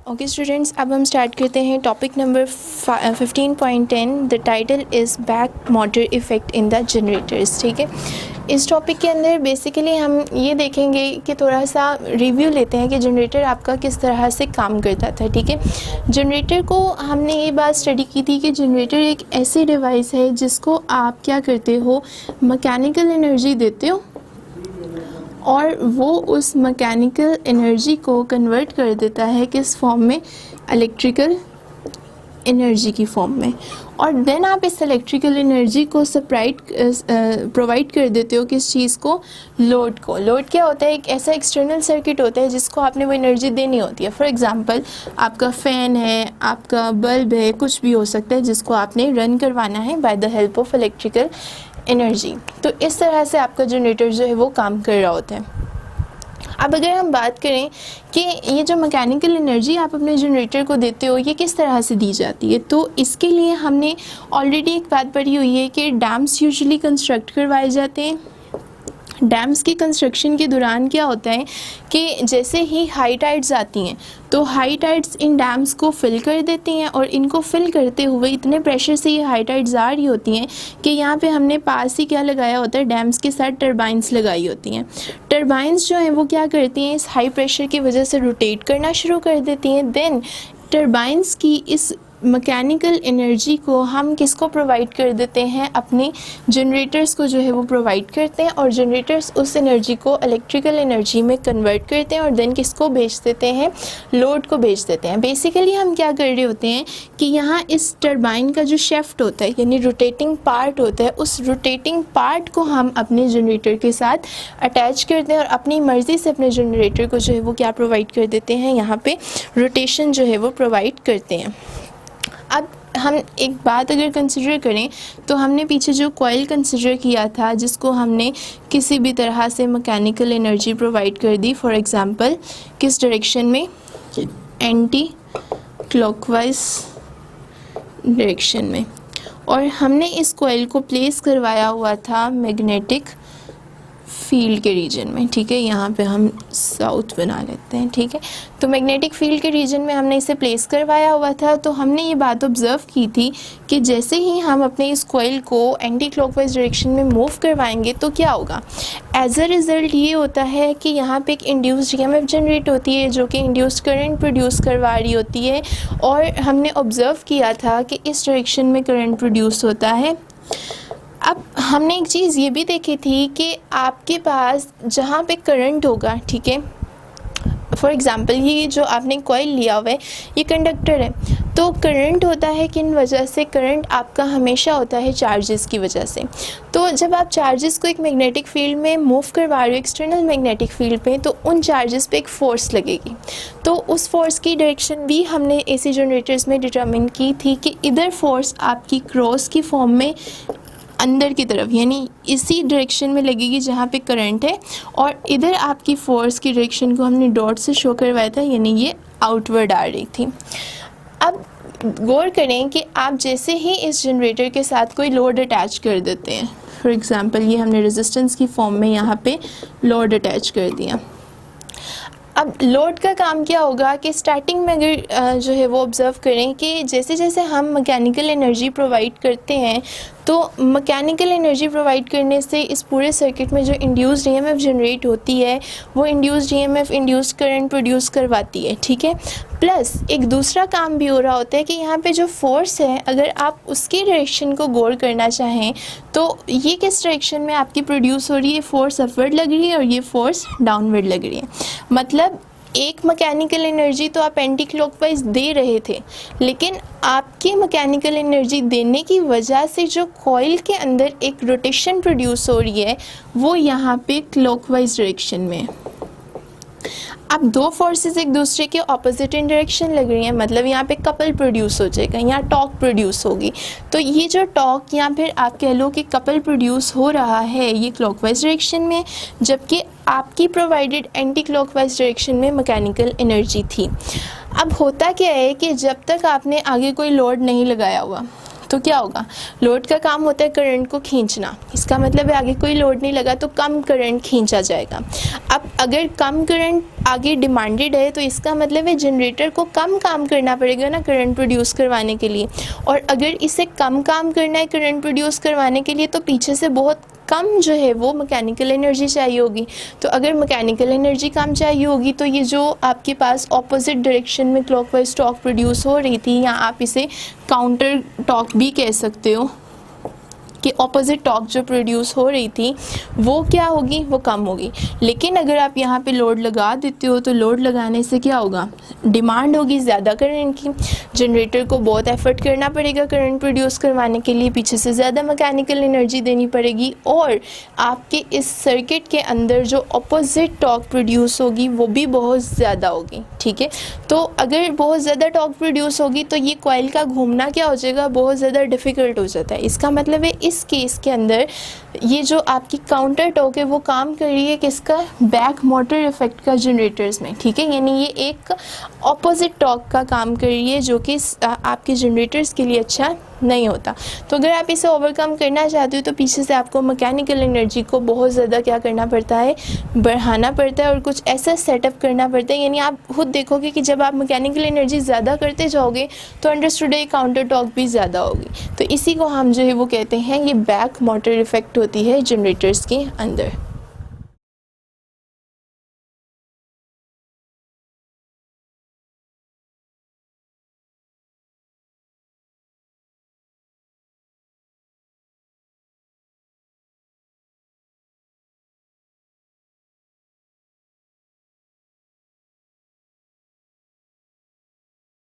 Okay students, अब हम start करते हैं topic number 15.10। The title is back motor effect in the generators. ठीक है, इस टॉपिक के अंदर बेसिकली हम ये देखेंगे कि थोड़ा सा रिव्यू लेते हैं कि जनरेटर आपका किस तरह से काम करता था। ठीक है, जनरेटर को हमने ये बात स्टडी की थी कि जनरेटर एक ऐसी डिवाइस है जिसको आप क्या करते हो, मैकेनिकल एनर्जी देते हो और वो उस मैकेनिकल एनर्जी को कन्वर्ट कर देता है किस फॉर्म में, इलेक्ट्रिकल एनर्जी की फॉर्म में। और देन आप इस इलेक्ट्रिकल एनर्जी को प्रोवाइड कर देते हो किस चीज़ को, लोड को। लोड क्या होता है, एक ऐसा एक्सटर्नल सर्किट होता है जिसको आपने वो एनर्जी देनी होती है। फॉर एग्जांपल आपका फ़ैन है, आपका बल्ब है, कुछ भी हो सकता है जिसको आपने रन करवाना है by the help of electrical energy. तो इस तरह से आपका जनरेटर जो है वो काम कर रहा होता है। अब अगर हम बात करें कि ये जो मैकेनिकल एनर्जी आप अपने जनरेटर को देते हो ये किस तरह से दी जाती है, तो इसके लिए हमने ऑलरेडी एक बात पढ़ी हुई है कि डैम्स यूजुअली कंस्ट्रक्ट करवाए जाते हैं। डैम्स की कंस्ट्रक्शन के दौरान क्या होता है कि जैसे ही हाई टाइड्स आती हैं तो हाई टाइड्स इन डैम्स को फिल कर देती हैं और इनको फिल करते हुए इतने प्रेशर से ये हाई टाइड्स आ रही होती हैं कि यहाँ पे हमने पास ही क्या लगाया होता है, डैम्स के साथ टरबाइंस लगाई होती हैं। टरबाइंस जो हैं वो क्या करती हैं, इस हाई प्रेशर की वजह से रोटेट करना शुरू कर देती हैं। देन टरबाइंस की इस मैकेनिकल एनर्जी को हम किसको प्रोवाइड कर देते हैं, अपने जनरेटर्स को जो है वो प्रोवाइड करते हैं और जनरेटर्स उस एनर्जी को इलेक्ट्रिकल एनर्जी में कन्वर्ट करते हैं और देन किसको बेच देते हैं, लोड को बेच देते हैं। बेसिकली हम क्या कर रहे होते हैं कि यहाँ इस टरबाइन का जो शेफ्ट होता है यानी रोटेटिंग पार्ट होता है, उस रोटेटिंग पार्ट को हम अपने जनरेटर के साथ अटैच करते हैं और अपनी मर्ज़ी से अपने जनरेटर को जो है वो क्या प्रोवाइड कर देते हैं, यहाँ पे रोटेशन जो है वो प्रोवाइड करते हैं। अब हम एक बात अगर कंसिडर करें तो हमने पीछे जो कॉइल कंसिडर किया था जिसको हमने किसी भी तरह से मैकेनिकल एनर्जी प्रोवाइड कर दी, फॉर एग्जांपल किस डायरेक्शन में, एंटी क्लॉकवाइज डायरेक्शन में, और हमने इस कॉइल को प्लेस करवाया हुआ था मैग्नेटिक फील्ड के रीजन में। ठीक है, यहाँ पे हम साउथ बना लेते हैं। ठीक है, तो मैग्नेटिक फील्ड के रीजन में हमने इसे प्लेस करवाया हुआ था। तो हमने ये बात ऑब्ज़र्व की थी कि जैसे ही हम अपने इस कॉइल को एंटी क्लॉकवाइज डायरेक्शन में मूव करवाएंगे तो क्या होगा, एज अ रिज़ल्ट ये होता है कि यहाँ पे एक इंड्यूस्ड ईएमएफ जनरेट होती है जो कि इंड्यूस्ड करंट प्रोड्यूस करवा रही होती है। और हमने ऑब्ज़र्व किया था कि इस डायरेक्शन में करंट प्रोड्यूस होता है। अब हमने एक चीज़ ये भी देखी थी कि आपके पास जहाँ पे करंट होगा, ठीक है, फॉर एग्ज़ाम्पल ये जो आपने कॉइल लिया हुआ है ये कंडक्टर है, तो करंट होता है किन वजह से, करंट आपका हमेशा होता है चार्जेस की वजह से। तो जब आप चार्जेस को एक मैग्नेटिक फील्ड में मूव करवा रहे हो, एक्सटर्नल मैग्नेटिक फील्ड पे, तो उन चार्जेस पे एक फ़ोर्स लगेगी। तो उस फोर्स की डायरेक्शन भी हमने एसी जनरेटर्स में डिटरमिन की थी कि इधर फोर्स आपकी क्रॉस की फॉर्म में अंदर की तरफ यानी इसी डायरेक्शन में लगेगी जहाँ पे करंट है, और इधर आपकी फोर्स की डायरेक्शन को हमने डॉट से शो करवाया था यानी ये आउटवर्ड आ रही थी। अब गौर करें कि आप जैसे ही इस जनरेटर के साथ कोई लोड अटैच कर देते हैं, फॉर एग्ज़ाम्पल ये हमने रेजिस्टेंस की फॉर्म में यहाँ पे लोड अटैच कर दिया। अब लोड का काम क्या होगा कि स्टार्टिंग में अगर जो है वो ऑब्ज़र्व करें कि जैसे जैसे हम मैकेनिकल एनर्जी प्रोवाइड करते हैं तो मैकेनिकल एनर्जी प्रोवाइड करने से इस पूरे सर्किट में जो इंड्यूस्ड ईएमएफ जनरेट होती है वो induced EMF induced current produce करवाती है। ठीक है, प्लस एक दूसरा काम भी हो रहा होता है कि यहाँ पे जो फोर्स है अगर आप उसकी डायरेक्शन को गौर करना चाहें तो ये किस डायरेक्शन में आपकी प्रोड्यूस हो रही है, फोर्स अपवर्ड लग रही है और ये फोर्स डाउनवर्ड लग रही है। मतलब एक मैकेनिकल एनर्जी तो आप एंटी क्लॉकवाइज दे रहे थे, लेकिन आपकी मैकेनिकल एनर्जी देने की वजह से जो कॉइल के अंदर एक रोटेशन प्रोड्यूस हो रही है वो यहाँ पे क्लॉकवाइज डायरेक्शन में है। अब दो फोर्सेस एक दूसरे के ऑपोजिट इन डायरेक्शन लग रही हैं, मतलब यहाँ पे कपल प्रोड्यूस हो जाएगा, यहाँ टॉर्क प्रोड्यूस होगी। तो ये जो टॉर्क या फिर आप कह लो कि कपल प्रोड्यूस हो रहा है ये क्लॉकवाइज डायरेक्शन में, जबकि आपकी प्रोवाइडेड एंटी क्लॉकवाइज डायरेक्शन में मैकेनिकल एनर्जी थी। अब होता क्या है कि जब तक आपने आगे कोई लोड नहीं लगाया हुआ, तो क्या होगा, लोड का काम होता है करंट को खींचना, इसका मतलब है आगे कोई लोड नहीं लगा तो कम करंट खींचा जाएगा। अब अगर कम करंट आगे डिमांडेड है तो इसका मतलब है जनरेटर को कम काम करना पड़ेगा ना करंट प्रोड्यूस करवाने के लिए, और अगर इसे कम काम करना है करंट प्रोड्यूस करवाने के लिए तो पीछे से बहुत कम जो है वो मैकेनिकल एनर्जी चाहिए होगी। तो अगर मैकेनिकल एनर्जी कम चाहिए होगी तो ये जो आपके पास ऑपोजिट डायरेक्शन में क्लॉकवाइज टॉर्क प्रोड्यूस हो रही थी, या आप इसे काउंटर टॉर्क भी कह सकते हो कि ऑपोजिट टॉर्क जो प्रोड्यूस हो रही थी वो क्या होगी, वो कम होगी। लेकिन अगर आप यहाँ पे लोड लगा देते हो तो लोड लगाने से क्या होगा, डिमांड होगी ज़्यादा करंट की, जनरेटर को बहुत एफर्ट करना पड़ेगा करंट प्रोड्यूस करवाने के लिए, पीछे से ज़्यादा मैकेनिकल एनर्जी देनी पड़ेगी, और आपके इस सर्किट के अंदर जो ऑपोजिट टॉर्क प्रोड्यूस होगी वो भी बहुत ज़्यादा होगी। ठीक है, तो अगर बहुत ज़्यादा टॉर्क प्रोड्यूस होगी तो ये कॉइल का घूमना क्या हो जाएगा, बहुत ज़्यादा डिफ़िकल्ट हो जाता है। इसका मतलब है इस केस के अंदर ये जो आपकी काउंटर टॉर्क है वो काम कर रही है किसका, बैक मोटर इफेक्ट का जनरेटर्स में। ठीक है, यानी ये एक ऑपोजिट टॉर्क का काम कर रही है जो कि आपके जनरेटर्स के लिए अच्छा नहीं होता। तो अगर आप इसे ओवरकम करना चाहते हो तो पीछे से आपको मैकेनिकल एनर्जी को बहुत ज़्यादा क्या करना पड़ता है, बढ़ाना पड़ता है और कुछ ऐसा सेटअप करना पड़ता है। यानी आप खुद देखोगे कि जब आप मैकेनिकल एनर्जी ज़्यादा करते जाओगे तो अंडरस्टूड है काउंटर टॉर्क भी ज़्यादा होगी। तो इसी को हम जो है वो कहते हैं ये बैक मोटर इफेक्ट होती है जनरेटर्स के अंदर।